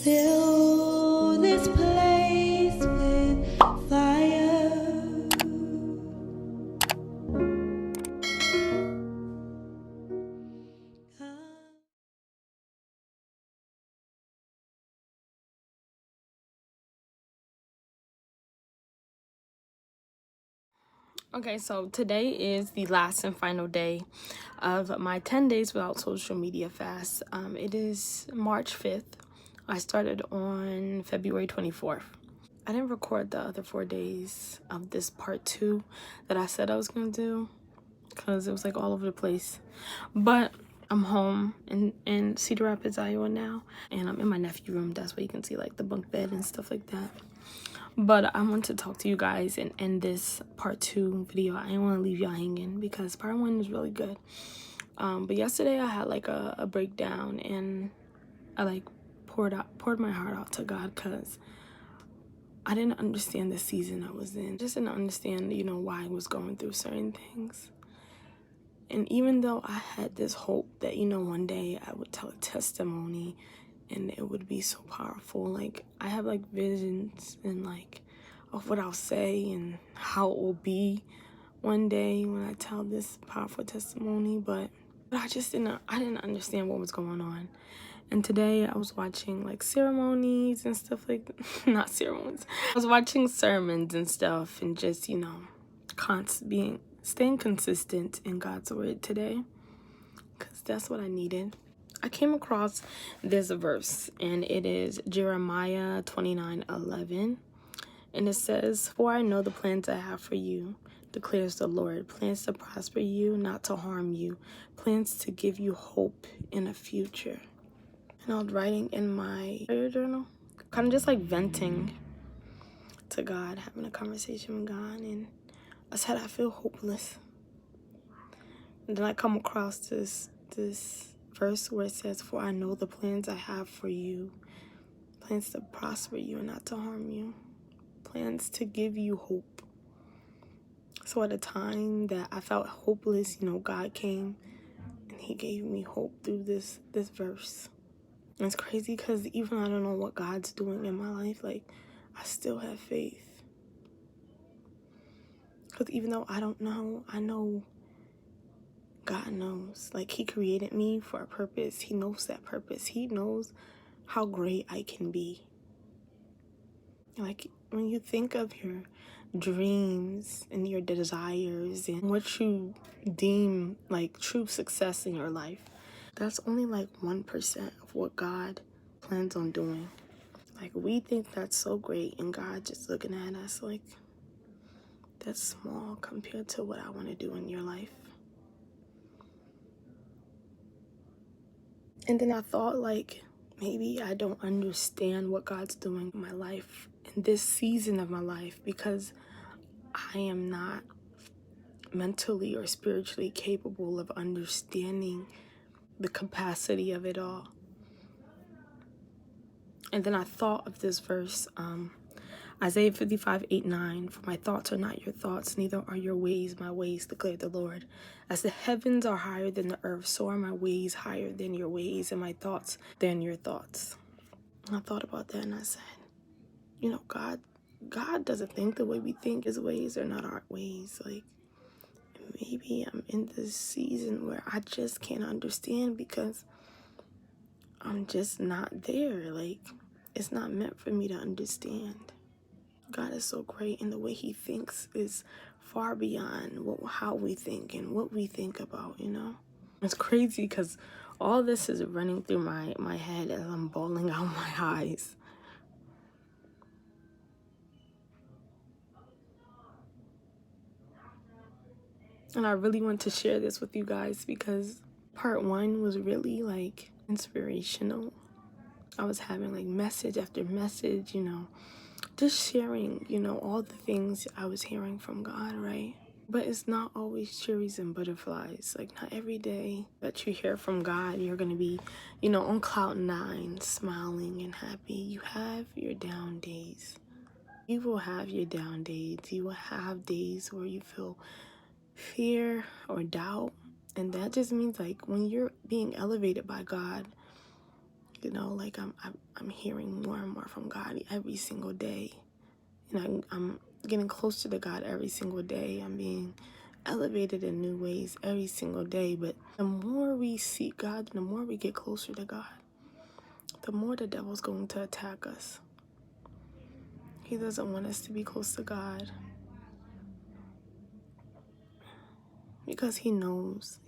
Fill this place with fire. Okay, so today is the last and final day of my 10 days without social media fast. It is March 5th. I started on February 24th. I didn't record the other 4 days of this part 2 that I said I was going to do because it was like all over the place. But I'm home in Cedar Rapids, Iowa now, and I'm in my nephew's room. That's where you can see like the bunk bed and stuff like that. But I want to talk to you guys and end this part 2 video. I didn't want to leave y'all hanging because part 1 was really good. But yesterday I had like a breakdown, and I like poured my heart out to God because I didn't understand the season I was in. Just didn't understand, why I was going through certain things. And even though I had this hope that, one day I would tell a testimony and it would be so powerful. Like, I have like visions and like of what I'll say and how it will be one day when I tell this powerful testimony, but I didn't understand what was going on. And today I was watching like ceremonies and stuff like not ceremonies. I was watching sermons and stuff and just, staying consistent in God's word today, because that's what I needed. I came across this verse, and it is Jeremiah 29:11, and it says, "For I know the plans I have for you, declares the Lord, plans to prosper you, not to harm you, plans to give you hope in a future." And I was writing in my prayer journal, kind of just like venting to God, having a conversation with God, and I said I feel hopeless. And then I come across this verse where it says, "For I know the plans I have for you, plans to prosper you and not to harm you, plans to give you hope." So at a time that I felt hopeless, God came and he gave me hope through this verse. And it's crazy because even I don't know what God's doing in my life, like, I still have faith. Because even though I don't know, I know God knows. Like, he created me for a purpose. He knows that purpose. He knows how great I can be. Like, when you think of your dreams and your desires and what you deem like true success in your life, that's only like 1% of what God plans on doing. Like, we think that's so great, and God just looking at us like, that's small compared to what I want to do in your life. And then I thought, like, maybe I don't understand what God's doing in my life, in this season of my life, because I am not mentally or spiritually capable of understanding the capacity of it all. And then I thought of this verse, Isaiah 55:8-9, "For my thoughts are not your thoughts, neither are your ways my ways, declared the Lord. As the heavens are higher than the earth, so are my ways higher than your ways, and my thoughts than your thoughts." And I thought about that, and I said, God doesn't think the way we think. His ways are not our ways. Like, maybe I'm in this season where I just can't understand because I'm just not there. Like, it's not meant for me to understand. God is so great, and the way he thinks is far beyond how we think and what we think about, It's crazy because all this is running through my head as I'm bawling out my eyes. And I really want to share this with you guys because part 1 was really like inspirational. I was having like message after message, just sharing, all the things I was hearing from God, right? But it's not always cherries and butterflies. Like, not every day that you hear from God, you're going to be, on cloud 9, smiling and happy. You have your down days. You will have your down days. You will have days where you feel fear or doubt. And that just means, like, when you're being elevated by God, You know, like I'm hearing more and more from God every single day. And I'm getting closer to God every single day. I'm being elevated in new ways every single day. But the more we seek God, the more we get closer to God, the more the devil's going to attack us. He doesn't want us to be close to God. Because he knows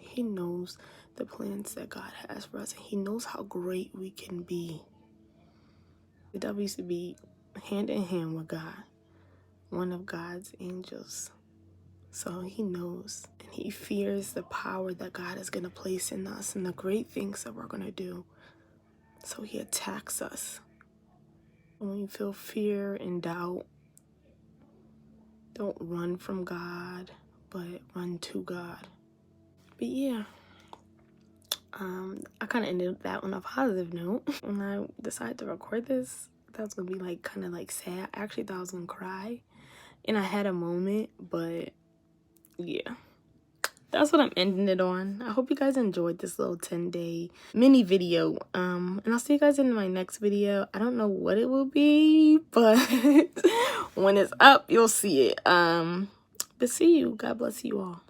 the plans that God has for us. And he knows how great we can be. The devil used to be hand in hand with God, one of God's angels. So he knows, and he fears the power that God is going to place in us and the great things that we're going to do. So he attacks us. When you feel fear and doubt, don't run from God, but run to God. But yeah, I kind of ended that on a positive note. When I decided to record this, that was going to be like kind of like sad. I actually thought I was going to cry. And I had a moment, but yeah. That's what I'm ending it on. I hope you guys enjoyed this little 10-day mini video. And I'll see you guys in my next video. I don't know what it will be, but when it's up, you'll see it. But see you. God bless you all.